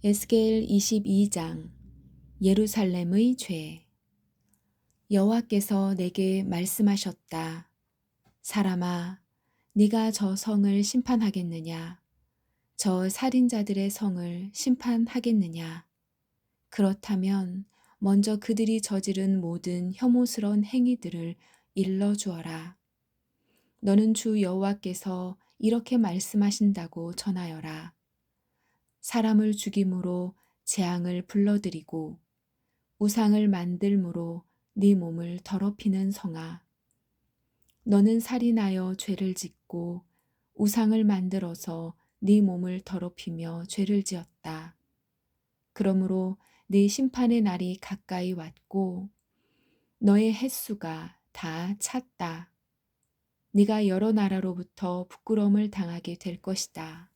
에스겔 22장 예루살렘의 죄. 여호와께서 내게 말씀하셨다. 사람아, 네가 저 성을 심판하겠느냐? 저 살인자들의 성을 심판하겠느냐? 그렇다면 먼저 그들이 저지른 모든 혐오스러운 행위들을 일러주어라. 너는 주 여호와께서 이렇게 말씀하신다고 전하여라. 사람을 죽임으로 재앙을 불러들이고 우상을 만들므로 네 몸을 더럽히는 성아. 너는 살인하여 죄를 짓고 우상을 만들어서 네 몸을 더럽히며 죄를 지었다. 그러므로 네 심판의 날이 가까이 왔고 너의 횟수가 다 찼다. 네가 여러 나라로부터 부끄러움을 당하게 될 것이다.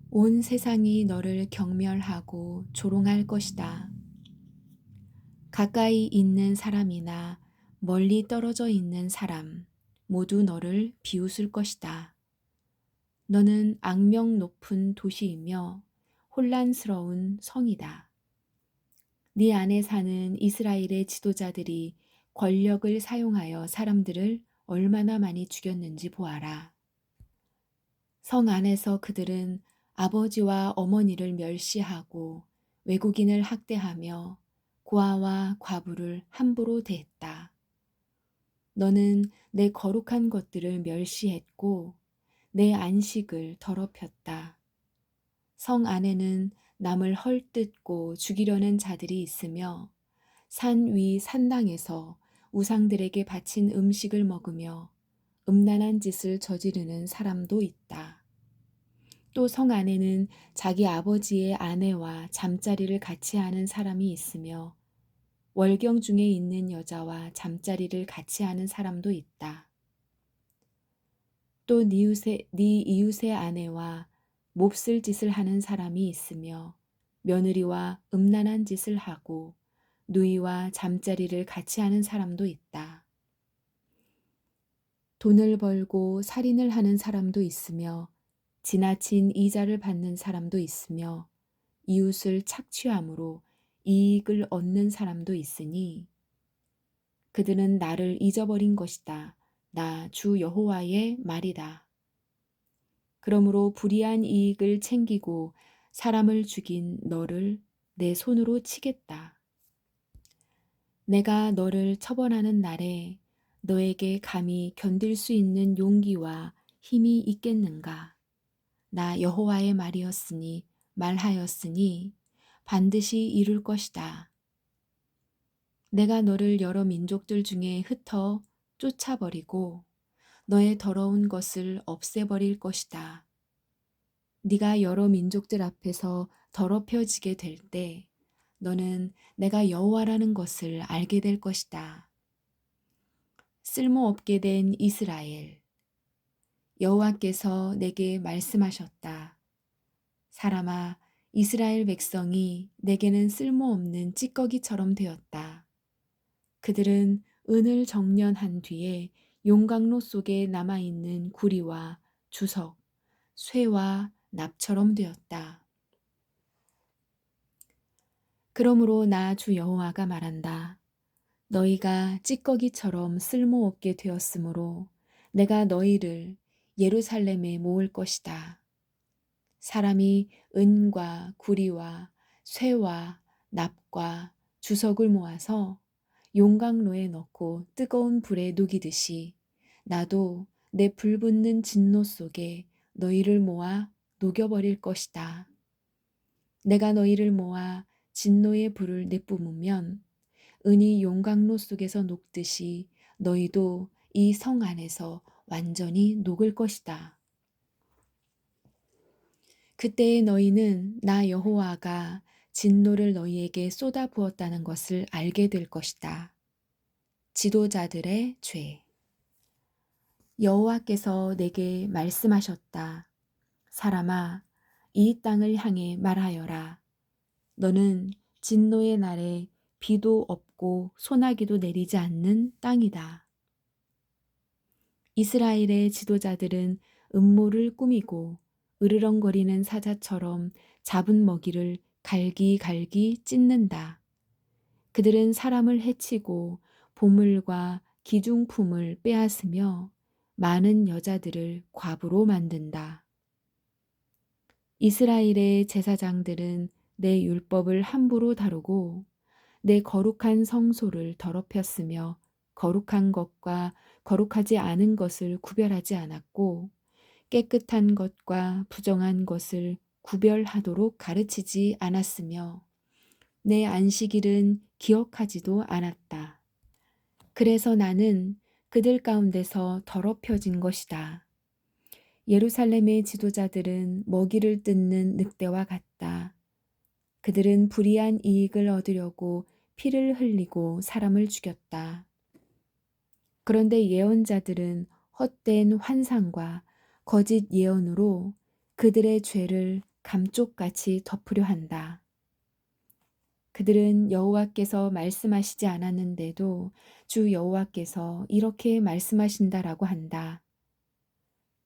온 세상이 너를 경멸하고 조롱할 것이다. 가까이 있는 사람이나 멀리 떨어져 있는 사람 모두 너를 비웃을 것이다. 너는 악명 높은 도시이며 혼란스러운 성이다. 네 안에 사는 이스라엘의 지도자들이 권력을 사용하여 사람들을 얼마나 많이 죽였는지 보아라. 성 안에서 그들은 아버지와 어머니를 멸시하고 외국인을 학대하며 고아와 과부를 함부로 대했다. 너는 내 거룩한 것들을 멸시했고 내 안식을 더럽혔다. 성 안에는 남을 헐뜯고 죽이려는 자들이 있으며 산 위 산당에서 우상들에게 바친 음식을 먹으며 음란한 짓을 저지르는 사람도 있다. 또 성 안에는 자기 아버지의 아내와 잠자리를 같이 하는 사람이 있으며 월경 중에 있는 여자와 잠자리를 같이 하는 사람도 있다. 또 네 이웃의 아내와 몹쓸 짓을 하는 사람이 있으며 며느리와 음란한 짓을 하고 누이와 잠자리를 같이 하는 사람도 있다. 돈을 벌고 살인을 하는 사람도 있으며 지나친 이자를 받는 사람도 있으며 이웃을 착취함으로 이익을 얻는 사람도 있으니 그들은 나를 잊어버린 것이다. 나 주 여호와의 말이다. 그러므로 불의한 이익을 챙기고 사람을 죽인 너를 내 손으로 치겠다. 내가 너를 처벌하는 날에 너에게 감히 견딜 수 있는 용기와 힘이 있겠는가? 나 여호와의 말하였으니 반드시 이룰 것이다. 내가 너를 여러 민족들 중에 흩어 쫓아버리고 너의 더러운 것을 없애버릴 것이다. 네가 여러 민족들 앞에서 더럽혀지게 될 때 너는 내가 여호와라는 것을 알게 될 것이다. 쓸모없게 된 이스라엘. 여호와께서 내게 말씀하셨다. 사람아, 이스라엘 백성이 내게는 쓸모없는 찌꺼기처럼 되었다. 그들은 은을 정련한 뒤에 용광로 속에 남아있는 구리와 주석, 쇠와 납처럼 되었다. 그러므로 나 주 여호와가 말한다. 너희가 찌꺼기처럼 쓸모없게 되었으므로 내가 너희를 예루살렘에 모을 것이다. 사람이 은과 구리와 쇠와 납과 주석을 모아서 용광로에 넣고 뜨거운 불에 녹이듯이 나도 내 불붙는 진노 속에 너희를 모아 녹여버릴 것이다. 내가 너희를 모아 진노의 불을 내뿜으면 은이 용광로 속에서 녹듯이 너희도 이 성 안에서 완전히 녹을 것이다. 그때에 너희는 나 여호와가 진노를 너희에게 쏟아 부었다는 것을 알게 될 것이다. 지도자들의 죄. 여호와께서 내게 말씀하셨다. 사람아, 이 땅을 향해 말하여라. 너는 진노의 날에 비도 없고 소나기도 내리지 않는 땅이다. 이스라엘의 지도자들은 음모를 꾸미고 으르렁거리는 사자처럼 잡은 먹이를 갈기갈기 찢는다. 그들은 사람을 해치고 보물과 기중품을 빼앗으며 많은 여자들을 과부로 만든다. 이스라엘의 제사장들은 내 율법을 함부로 다루고 내 거룩한 성소를 더럽혔으며 거룩한 것과 거룩하지 않은 것을 구별하지 않았고 깨끗한 것과 부정한 것을 구별하도록 가르치지 않았으며 내 안식일은 기억하지도 않았다. 그래서 나는 그들 가운데서 더럽혀진 것이다. 예루살렘의 지도자들은 먹이를 뜯는 늑대와 같다. 그들은 불의한 이익을 얻으려고 피를 흘리고 사람을 죽였다. 그런데 예언자들은 헛된 환상과 거짓 예언으로 그들의 죄를 감쪽같이 덮으려 한다. 그들은 여호와께서 말씀하시지 않았는데도 주 여호와께서 이렇게 말씀하신다라고 한다.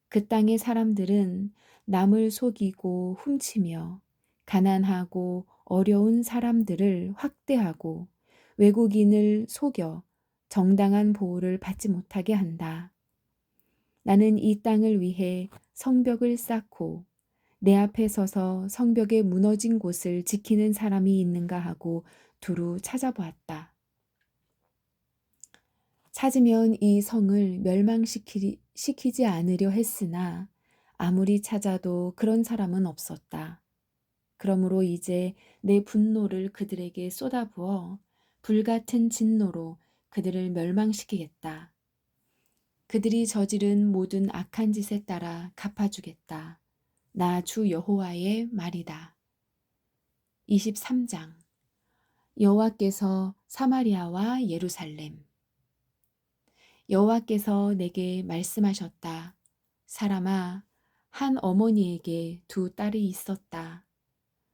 그 땅의 사람들은 남을 속이고 훔치며 가난하고 어려운 사람들을 확대하고 외국인을 속여 정당한 보호를 받지 못하게 한다. 나는 이 땅을 위해 성벽을 쌓고 내 앞에 서서 성벽의 무너진 곳을 지키는 사람이 있는가 하고 두루 찾아보았다. 찾으면 이 성을 멸망시키지 않으려 했으나 아무리 찾아도 그런 사람은 없었다. 그러므로 이제 내 분노를 그들에게 쏟아부어 불같은 진노로 그들을 멸망시키겠다. 그들이 저지른 모든 악한 짓에 따라 갚아주겠다. 나 주 여호와의 말이다. 23장 여호와께서 사마리아와 예루살렘 여호와께서 내게 말씀하셨다. 사람아, 한 어머니에게 두 딸이 있었다.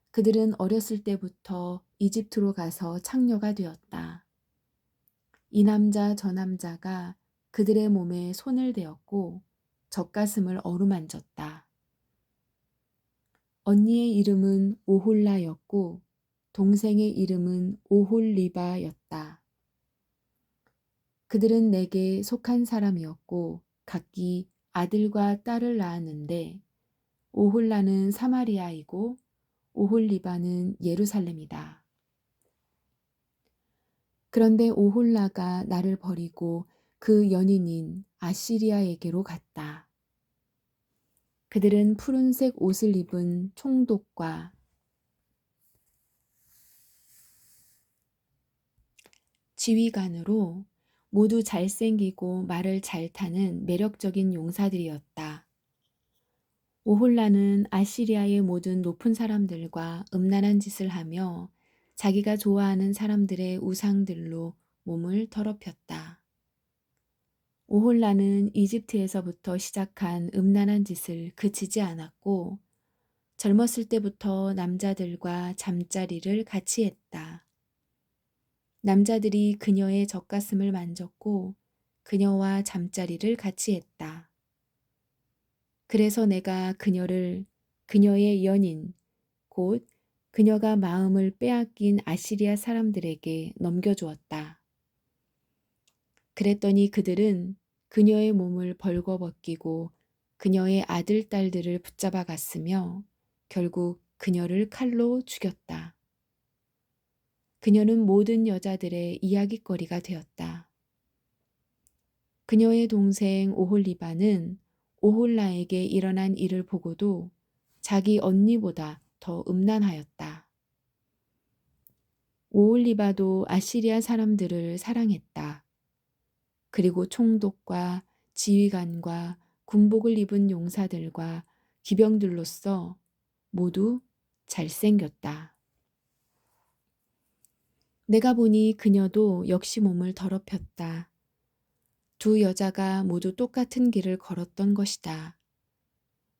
그들은 어렸을 때부터 이집트로 가서 창녀가 되었다. 이 남자 저 남자가 그들의 몸에 손을 대었고 젖가슴을 어루만졌다. 언니의 이름은 오홀라였고 동생의 이름은 오홀리바였다. 그들은 내게 속한 사람이었고 각기 아들과 딸을 낳았는데 오홀라는 사마리아이고 오홀리바는 예루살렘이다. 그런데 오홀라가 나를 버리고 그 연인인 아시리아에게로 갔다. 그들은 푸른색 옷을 입은 총독과 지휘관으로 모두 잘생기고 말을 잘 타는 매력적인 용사들이었다. 오홀라는 아시리아의 모든 높은 사람들과 음란한 짓을 하며 자기가 좋아하는 사람들의 우상들로 몸을 더럽혔다. 오홀라는 이집트에서부터 시작한 음란한 짓을 그치지 않았고 젊었을 때부터 남자들과 잠자리를 같이 했다. 남자들이 그녀의 젖가슴을 만졌고 그녀와 잠자리를 같이 했다. 그래서 내가 그녀를 그녀의 연인, 곧 그녀가 마음을 빼앗긴 아시리아 사람들에게 넘겨주었다. 그랬더니 그들은 그녀의 몸을 벌거벗기고 그녀의 아들, 딸들을 붙잡아 갔으며 결국 그녀를 칼로 죽였다. 그녀는 모든 여자들의 이야깃거리가 되었다. 그녀의 동생 오홀리바는 오홀라에게 일어난 일을 보고도 자기 언니보다 더 음란하였다. 오홀리바도 아시리아 사람들을 사랑했다. 그리고 총독과 지휘관과 군복을 입은 용사들과 기병들로서 모두 잘생겼다. 내가 보니 그녀도 역시 몸을 더럽혔다. 두 여자가 모두 똑같은 길을 걸었던 것이다.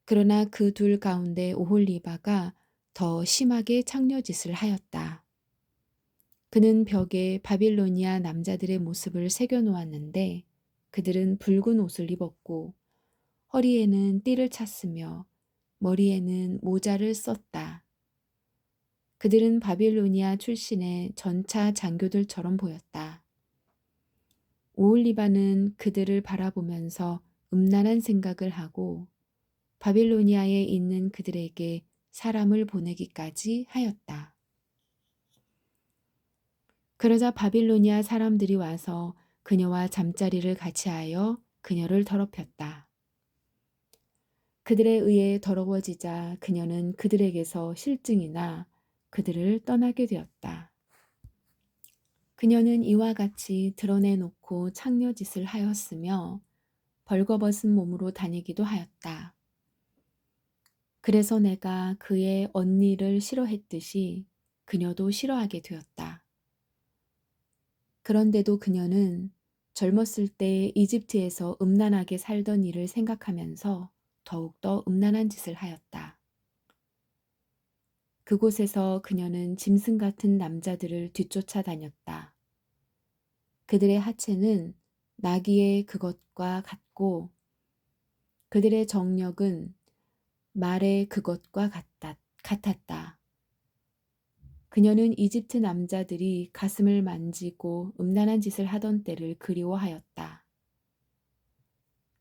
그러나 그 둘 가운데 오홀리바가 더 심하게 창녀짓을 하였다. 그는 벽에 바빌로니아 남자들의 모습을 새겨놓았는데 그들은 붉은 옷을 입었고 허리에는 띠를 찼으며 머리에는 모자를 썼다. 그들은 바빌로니아 출신의 전차 장교들처럼 보였다. 오홀리바는 그들을 바라보면서 음란한 생각을 하고 바빌로니아에 있는 그들에게 사람을 보내기까지 하였다. 그러자 바빌로니아 사람들이 와서 그녀와 잠자리를 같이 하여 그녀를 더럽혔다. 그들에 의해 더러워지자 그녀는 그들에게서 실증이 나 그들을 떠나게 되었다. 그녀는 이와 같이 드러내놓고 창녀짓을 하였으며 벌거벗은 몸으로 다니기도 하였다. 그래서 내가 그의 언니를 싫어했듯이 그녀도 싫어하게 되었다. 그런데도 그녀는 젊었을 때 이집트에서 음란하게 살던 일을 생각하면서 더욱더 음란한 짓을 하였다. 그곳에서 그녀는 짐승 같은 남자들을 뒤쫓아 다녔다. 그들의 하체는 나귀의 그것과 같고 그들의 정력은 말의 그것과 같았다. 그녀는 이집트 남자들이 가슴을 만지고 음란한 짓을 하던 때를 그리워하였다.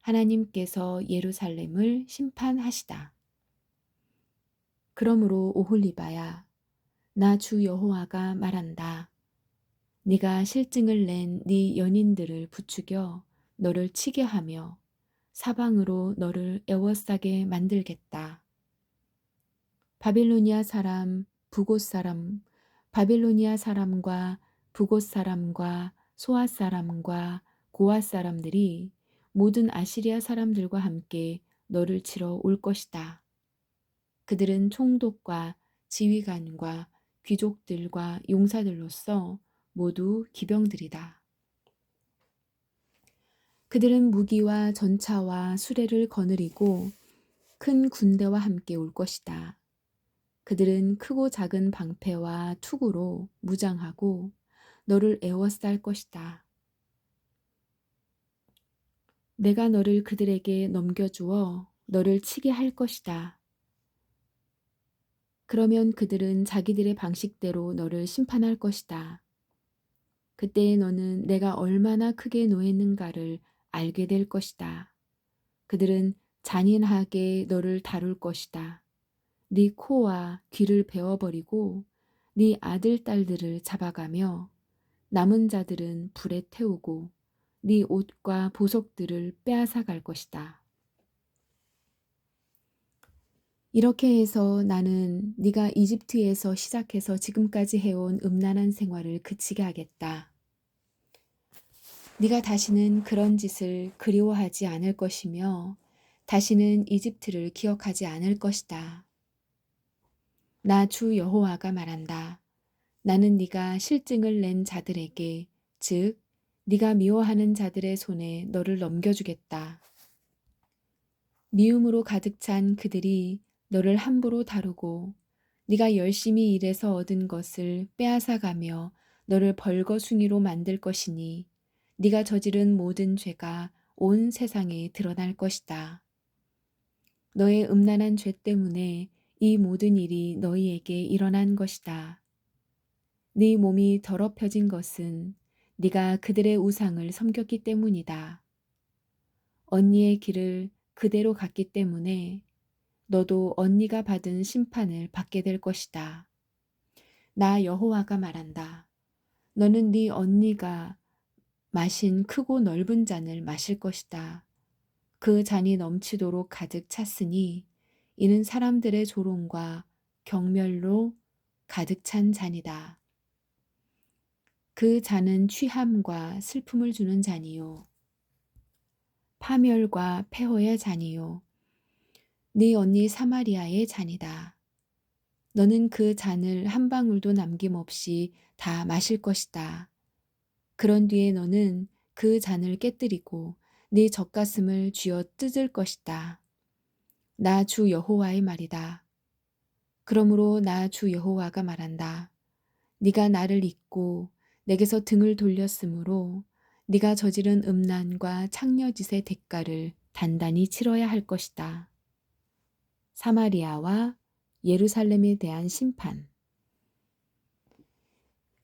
하나님께서 예루살렘을 심판하시다. 그러므로 오홀리바야, 나 주 여호와가 말한다. 네가 실증을 낸 네 연인들을 부추겨 너를 치게 하며 사방으로 너를 애워싸게 만들겠다. 바빌로니아 사람, 부곳 사람, 바빌로니아 사람과 부곳 사람과 소아 사람과 고아 사람들이 모든 아시리아 사람들과 함께 너를 치러 올 것이다. 그들은 총독과 지휘관과 귀족들과 용사들로서 모두 기병들이다. 그들은 무기와 전차와 수레를 거느리고 큰 군대와 함께 올 것이다. 그들은 크고 작은 방패와 투구로 무장하고 너를 에워쌀 것이다. 내가 너를 그들에게 넘겨주어 너를 치게 할 것이다. 그러면 그들은 자기들의 방식대로 너를 심판할 것이다. 그때 너는 내가 얼마나 크게 노했는가를 알게 될 것이다. 그들은 잔인하게 너를 다룰 것이다. 네 코와 귀를 베어버리고 네 아들 딸들을 잡아가며 남은 자들은 불에 태우고 네 옷과 보석들을 빼앗아 갈 것이다. 이렇게 해서 나는 네가 이집트에서 시작해서 지금까지 해온 음란한 생활을 그치게 하겠다. 네가 다시는 그런 짓을 그리워하지 않을 것이며 다시는 이집트를 기억하지 않을 것이다. 나 주 여호와가 말한다. 나는 네가 실증을 낸 자들에게, 즉 네가 미워하는 자들의 손에 너를 넘겨주겠다. 미움으로 가득 찬 그들이 너를 함부로 다루고 네가 열심히 일해서 얻은 것을 빼앗아가며 너를 벌거숭이로 만들 것이니 네가 저지른 모든 죄가 온 세상에 드러날 것이다. 너의 음란한 죄 때문에 이 모든 일이 너희에게 일어난 것이다. 네 몸이 더럽혀진 것은 네가 그들의 우상을 섬겼기 때문이다. 언니의 길을 그대로 갔기 때문에 너도 언니가 받은 심판을 받게 될 것이다. 나 여호와가 말한다. 너는 네 언니가 마신 크고 넓은 잔을 마실 것이다. 그 잔이 넘치도록 가득 찼으니 이는 사람들의 조롱과 경멸로 가득 찬 잔이다. 그 잔은 취함과 슬픔을 주는 잔이요. 파멸과 폐허의 잔이요. 네 언니 사마리아의 잔이다. 너는 그 잔을 한 방울도 남김없이 다 마실 것이다. 그런 뒤에 너는 그 잔을 깨뜨리고 네 젖가슴을 쥐어 뜯을 것이다. 나 주 여호와의 말이다. 그러므로 나 주 여호와가 말한다. 네가 나를 잊고 내게서 등을 돌렸으므로 네가 저지른 음란과 창녀짓의 대가를 단단히 치러야 할 것이다. 사마리아와 예루살렘에 대한 심판.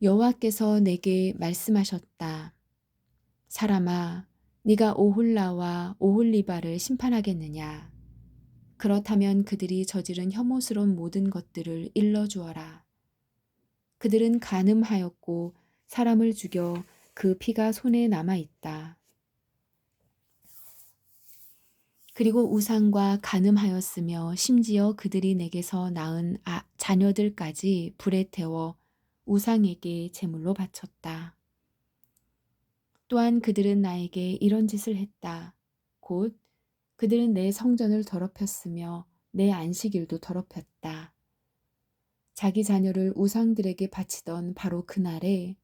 여호와께서 내게 말씀하셨다. 사람아, 네가 오홀라와 오홀리바를 심판하겠느냐? 그렇다면 그들이 저지른 혐오스러운 모든 것들을 일러주어라. 그들은 간음하였고 사람을 죽여 그 피가 손에 남아 있다. 그리고 우상과 간음하였으며 심지어 그들이 내게서 낳은 자녀들까지 불에 태워 우상에게 제물로 바쳤다. 또한 그들은 나에게 이런 짓을 했다. 곧 그들은 내 성전을 더럽혔으며 내 안식일도 더럽혔다. 자기 자녀를 우상들에게 바치던 바로 그날에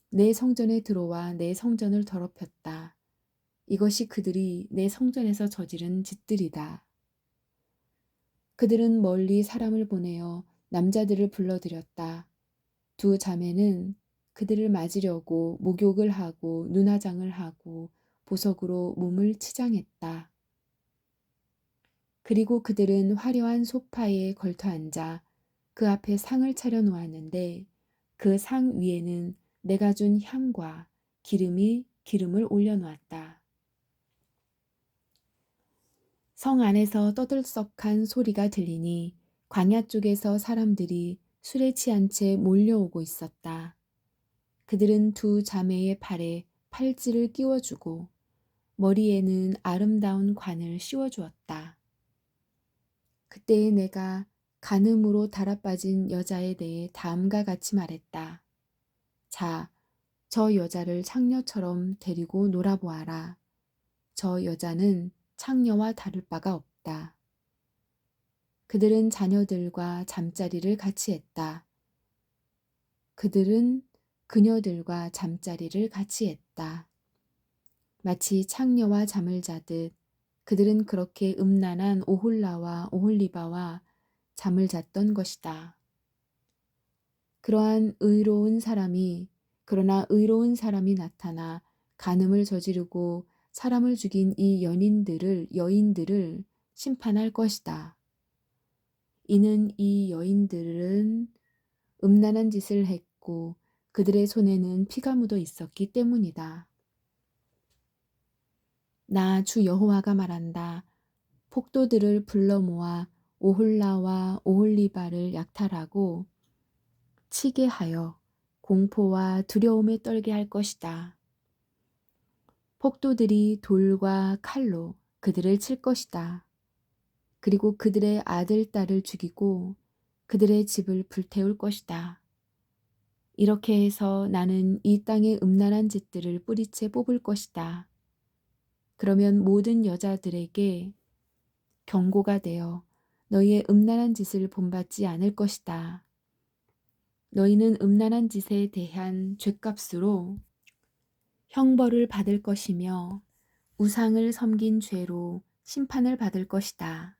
내 성전에 들어와 내 성전을 더럽혔다. 이것이 그들이 내 성전에서 저지른 짓들이다. 그들은 멀리 사람을 보내어 남자들을 불러들였다. 두 자매는 그들을 맞으려고 목욕을 하고 눈화장을 하고 보석으로 몸을 치장했다. 그리고 그들은 화려한 소파에 걸터 앉아 그 앞에 상을 차려 놓았는데 그 상 위에는 내가 준 향과 기름을 올려놓았다. 성 안에서 떠들썩한 소리가 들리니 광야 쪽에서 사람들이 술에 취한 채 몰려오고 있었다. 그들은 두 자매의 팔에 팔찌를 끼워주고 머리에는 아름다운 관을 씌워주었다. 그때에 내가 간음으로 달아빠진 여자에 대해 다음과 같이 말했다. 자, 저 여자를 창녀처럼 데리고 놀아보아라. 저 여자는 창녀와 다를 바가 없다. 그들은 자녀들과 잠자리를 같이 했다. 그들은 그녀들과 잠자리를 같이 했다. 마치 창녀와 잠을 자듯 그들은 그렇게 음란한 오홀라와 오홀리바와 잠을 잤던 것이다. 그러나 의로운 사람이 나타나 간음을 저지르고 사람을 죽인 이 여인들을 심판할 것이다. 이는 이 여인들은 음란한 짓을 했고 그들의 손에는 피가 묻어 있었기 때문이다. 나 주 여호와가 말한다. 폭도들을 불러 모아 오홀라와 오홀리바를 약탈하고 치게 하여 공포와 두려움에 떨게 할 것이다. 폭도들이 돌과 칼로 그들을 칠 것이다. 그리고 그들의 아들, 딸을 죽이고 그들의 집을 불태울 것이다. 이렇게 해서 나는 이 땅의 음란한 짓들을 뿌리채 뽑을 것이다. 그러면 모든 여자들에게 경고가 되어 너희의 음란한 짓을 본받지 않을 것이다. 너희는 음란한 짓에 대한 죗값으로 형벌을 받을 것이며 우상을 섬긴 죄로 심판을 받을 것이다.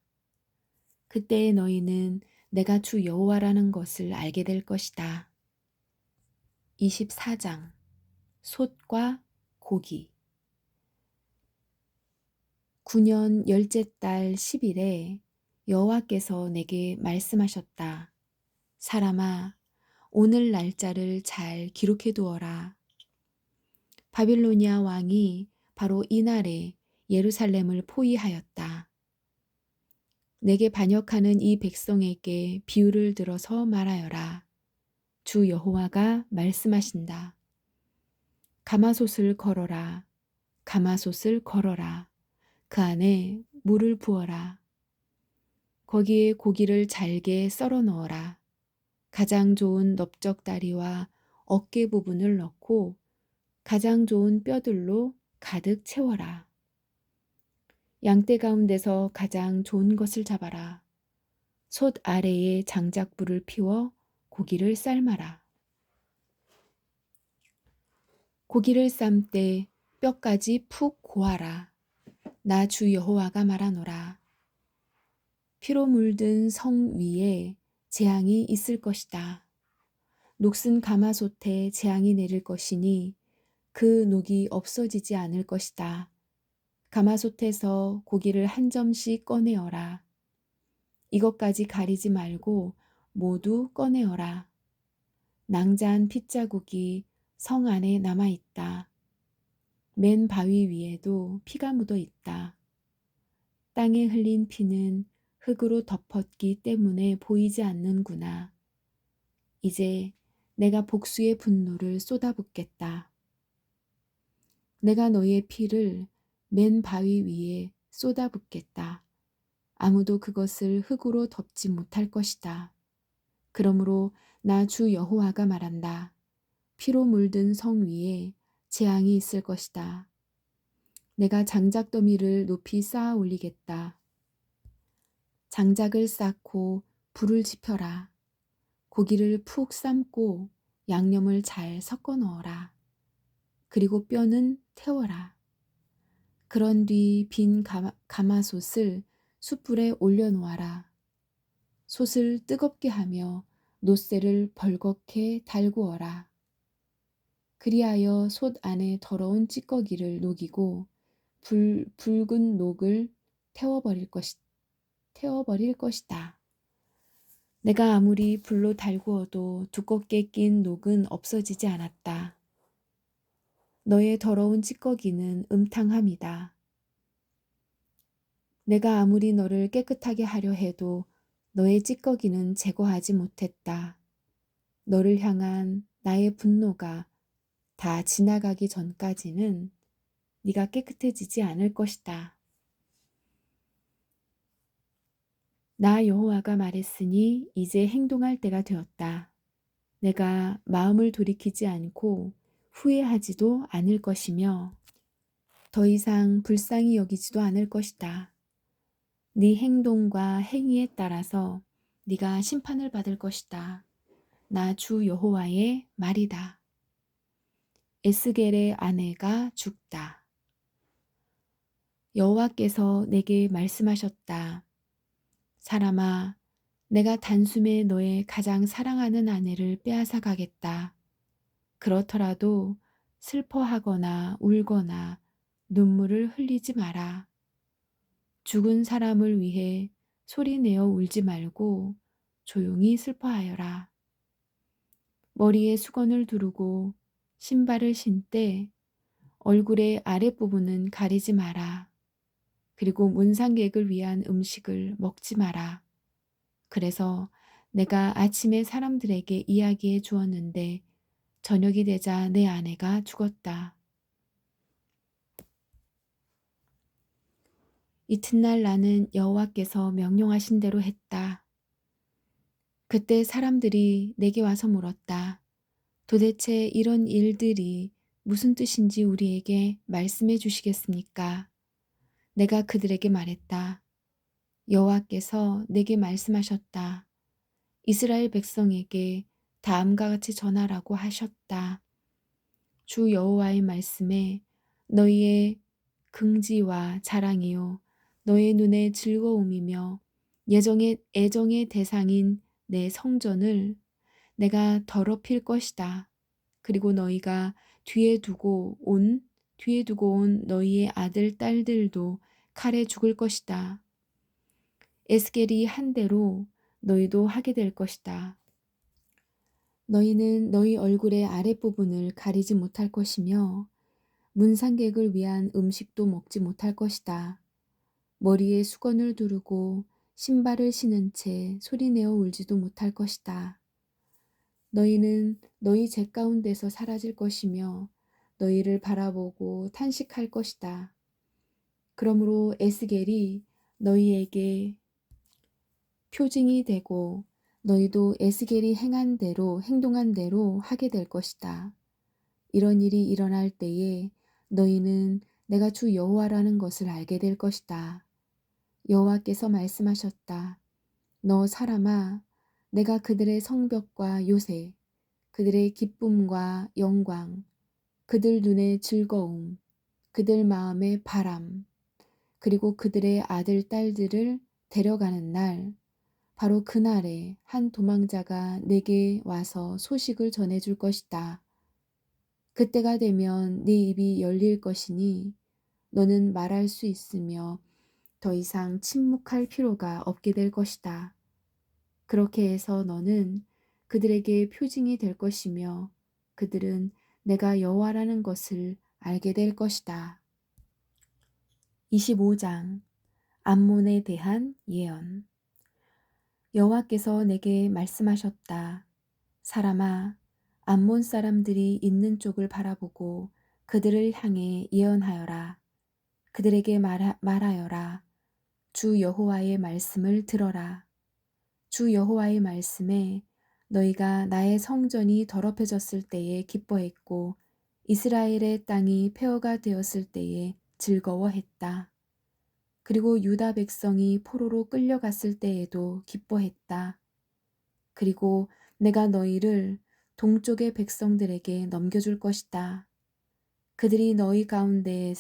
그때에 너희는 내가 주 여호와라는 것을 알게 될 것이다. 24장 솥과 고기 9년 10째 달 10일에 여호와께서 내게 말씀하셨다. 사람아, 오늘 날짜를 잘 기록해 두어라. 바빌로니아 왕이 바로 이날에 예루살렘을 포위하였다. 내게 반역하는 이 백성에게 비유를 들어서 말하여라. 주 여호와가 말씀하신다. 가마솥을 걸어라. 가마솥을 걸어라. 그 안에 물을 부어라. 거기에 고기를 잘게 썰어 넣어라. 가장 좋은 넓적다리와 어깨 부분을 넣고 가장 좋은 뼈들로 가득 채워라. 양떼 가운데서 가장 좋은 것을 잡아라. 솥 아래에 장작불을 피워 고기를 삶아라. 고기를 삶 때 뼈까지 푹 고아라. 나 주 여호와가 말하노라. 피로 물든 성 위에 재앙이 있을 것이다. 녹슨 가마솥에 재앙이 내릴 것이니 그 녹이 없어지지 않을 것이다. 가마솥에서 고기를 한 점씩 꺼내어라. 이것까지 가리지 말고 모두 꺼내어라. 낭자한 핏자국이 성 안에 남아 있다. 맨 바위 위에도 피가 묻어 있다. 땅에 흘린 피는 흙으로 덮었기 때문에 보이지 않는구나. 이제 내가 복수의 분노를 쏟아붓겠다. 내가 너의 피를 맨 바위 위에 쏟아붓겠다. 아무도 그것을 흙으로 덮지 못할 것이다. 그러므로 나 주 여호와가 말한다. 피로 물든 성 위에 재앙이 있을 것이다. 내가 장작 더미를 높이 쌓아 올리겠다. 장작을 쌓고 불을 지펴라. 고기를 푹 삶고 양념을 잘 섞어 넣어라. 그리고 뼈는 태워라. 그런 뒤 빈 가마솥을 숯불에 올려놓아라. 솥을 뜨겁게 하며 노새를 벌겋게 달구어라. 그리하여 솥 안에 더러운 찌꺼기를 녹이고 붉은 녹을 태워버릴 것이다. 내가 아무리 불로 달구어도 두껍게 낀 녹은 없어지지 않았다. 너의 더러운 찌꺼기는 음탕함이다. 내가 아무리 너를 깨끗하게 하려 해도 너의 찌꺼기는 제거하지 못했다. 너를 향한 나의 분노가 다 지나가기 전까지는 네가 깨끗해지지 않을 것이다. 나 여호와가 말했으니 이제 행동할 때가 되었다. 내가 마음을 돌이키지 않고 후회하지도 않을 것이며 더 이상 불쌍히 여기지도 않을 것이다. 네 행동과 행위에 따라서 네가 심판을 받을 것이다. 나 주 여호와의 말이다. 에스겔의 아내가 죽다. 여호와께서 내게 말씀하셨다. 사람아, 내가 단숨에 너의 가장 사랑하는 아내를 빼앗아 가겠다. 그렇더라도 슬퍼하거나 울거나 눈물을 흘리지 마라. 죽은 사람을 위해 소리내어 울지 말고 조용히 슬퍼하여라. 머리에 수건을 두르고 신발을 신때 얼굴의 아랫부분은 가리지 마라. 그리고 문상객을 위한 음식을 먹지 마라. 그래서 내가 아침에 사람들에게 이야기해 주었는데 저녁이 되자 내 아내가 죽었다. 이튿날 나는 여호와께서 명령하신 대로 했다. 그때 사람들이 내게 와서 물었다. 도대체 이런 일들이 무슨 뜻인지 우리에게 말씀해 주시겠습니까? 내가 그들에게 말했다. 여호와께서 내게 말씀하셨다. 이스라엘 백성에게 다음과 같이 전하라고 하셨다. 주 여호와의 말씀에 너희의 긍지와 자랑이요 너의 눈의 즐거움이며 애정의 대상인 내 성전을 내가 더럽힐 것이다. 그리고 너희가 뒤에 두고 온 너희의 아들 딸들도 칼에 죽을 것이다. 에스겔이 한 대로 너희도 하게 될 것이다. 너희는 너희 얼굴의 아랫부분을 가리지 못할 것이며 문상객을 위한 음식도 먹지 못할 것이다. 머리에 수건을 두르고 신발을 신은 채 소리내어 울지도 못할 것이다. 너희는 너희 재 가운데서 사라질 것이며 너희를 바라보고 탄식할 것이다. 그러므로 에스겔이 너희에게 표징이 되고 너희도 에스겔이 행동한 대로 하게 될 것이다. 이런 일이 일어날 때에 너희는 내가 주 여호와라는 것을 알게 될 것이다. 여호와께서 말씀하셨다. 너 사람아, 내가 그들의 성벽과 요새, 그들의 기쁨과 영광, 그들 눈의 즐거움, 그들 마음의 바람, 그리고 그들의 아들, 딸들을 데려가는 날, 바로 그날에 한 도망자가 내게 와서 소식을 전해줄 것이다. 그때가 되면 네 입이 열릴 것이니 너는 말할 수 있으며 더 이상 침묵할 필요가 없게 될 것이다. 그렇게 해서 너는 그들에게 표징이 될 것이며 그들은 내가 여호와라는 것을 알게 될 것이다. 25장 암몬에 대한 예언. 여호와께서 내게 말씀하셨다. 사람아, 암몬 사람들이 있는 쪽을 바라보고 그들을 향해 예언하여라. 그들에게 말하여라. 주 여호와의 말씀을 들어라. 주 여호와의 말씀에 너희가 나의 성전이 더럽혀졌을 때에 기뻐했고 이스라엘의 땅이 폐허가 되었을 때에 즐거워했다. 그리고 유다 백성이 포로로 끌려갔을 때에도 기뻐했다. 그리고 내가 너희를 동쪽의 백성들에게 넘겨줄 것이다. 그들이 너희 가운데에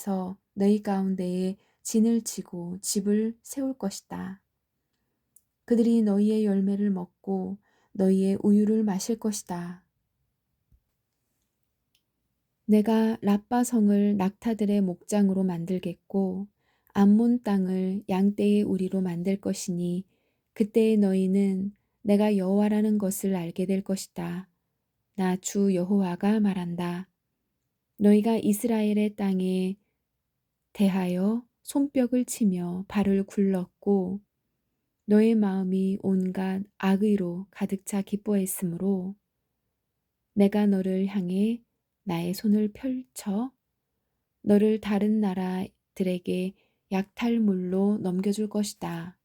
진을 치고 집을 세울 것이다. 그들이 너희의 열매를 먹고 너희의 우유를 마실 것이다. 내가 라빠 성을 낙타들의 목장으로 만들겠고 암몬 땅을 양떼의 우리로 만들 것이니 그때에 너희는 내가 여호와라는 것을 알게 될 것이다. 나 주 여호와가 말한다. 너희가 이스라엘의 땅에 대하여 손뼉을 치며 발을 굴렀고 너의 마음이 온갖 악의로 가득 차 기뻐했으므로 내가 너를 향해 나의 손을 펼쳐 너를 다른 나라들에게 약탈물로 넘겨줄 것이다.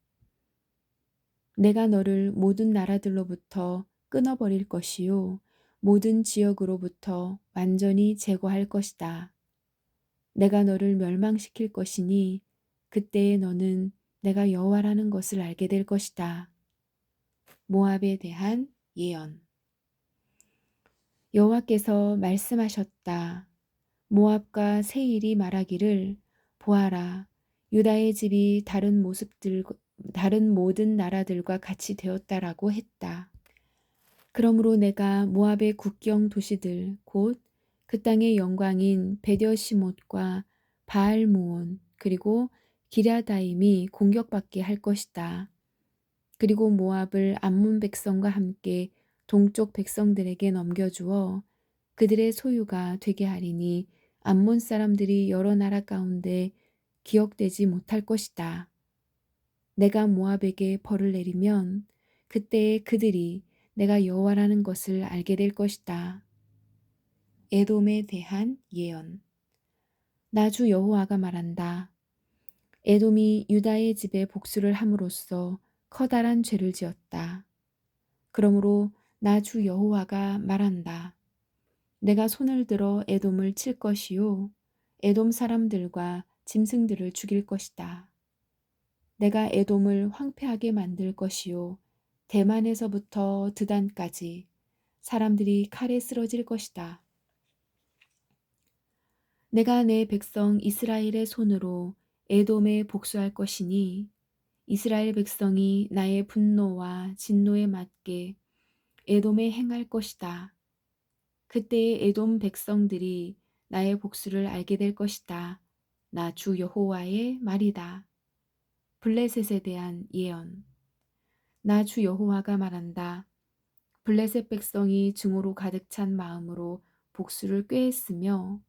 내가 너를 모든 나라들로부터 끊어버릴 것이요 모든 지역으로부터 완전히 제거할 것이다. 내가 너를 멸망시킬 것이니 그때에 너는 내가 여호와라는 것을 알게 될 것이다. 모압에 대한 예언. 여호와께서 말씀하셨다. 모압과 세일이 말하기를 보아라, 유다의 집이 다른 모든 나라들과 같이 되었다라고 했다. 그러므로 내가 모압의 국경 도시들 곧 그 땅의 영광인 베드여시못과 바알무온 그리고 기랴다임이 공격받게 할 것이다. 그리고 모압을 암몬 백성과 함께 동쪽 백성들에게 넘겨주어 그들의 소유가 되게 하리니 암몬 사람들이 여러 나라 가운데 기억되지 못할 것이다. 내가 모압에게 벌을 내리면 그때에 그들이 내가 여호와라는 것을 알게 될 것이다. 에돔에 대한 예언. 나 주 여호와가 말한다. 에돔이 유다의 집에 복수를 함으로써 커다란 죄를 지었다. 그러므로 나 주 여호와가 말한다. 내가 손을 들어 에돔을 칠 것이요 에돔 사람들과 짐승들을 죽일 것이다. 내가 에돔을 황폐하게 만들 것이요 대만에서부터 드단까지 사람들이 칼에 쓰러질 것이다. 내가 내 백성 이스라엘의 손으로 에돔에 복수할 것이니 이스라엘 백성이 나의 분노와 진노에 맞게 에돔에 행할 것이다. 그때의 에돔 백성들이 나의 복수를 알게 될 것이다. 나 주 여호와의 말이다. 블레셋에 대한 예언. 나 주 여호와가 말한다. 블레셋 백성이 증오로 가득 찬 마음으로 복수를 꾀했으며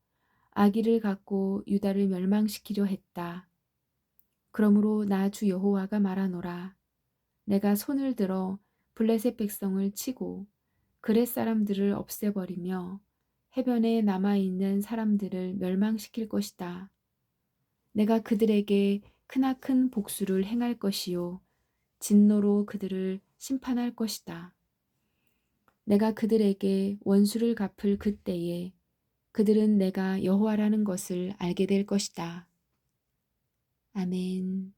악의를 갖고 유다를 멸망시키려 했다. 그러므로 나 주 여호와가 말하노라. 내가 손을 들어 블레셋 백성을 치고 그렛 사람들을 없애버리며 해변에 남아있는 사람들을 멸망시킬 것이다. 내가 그들에게 크나큰 복수를 행할 것이요 진노로 그들을 심판할 것이다. 내가 그들에게 원수를 갚을 그때에 그들은 내가 여호와라는 것을 알게 될 것이다. 아멘.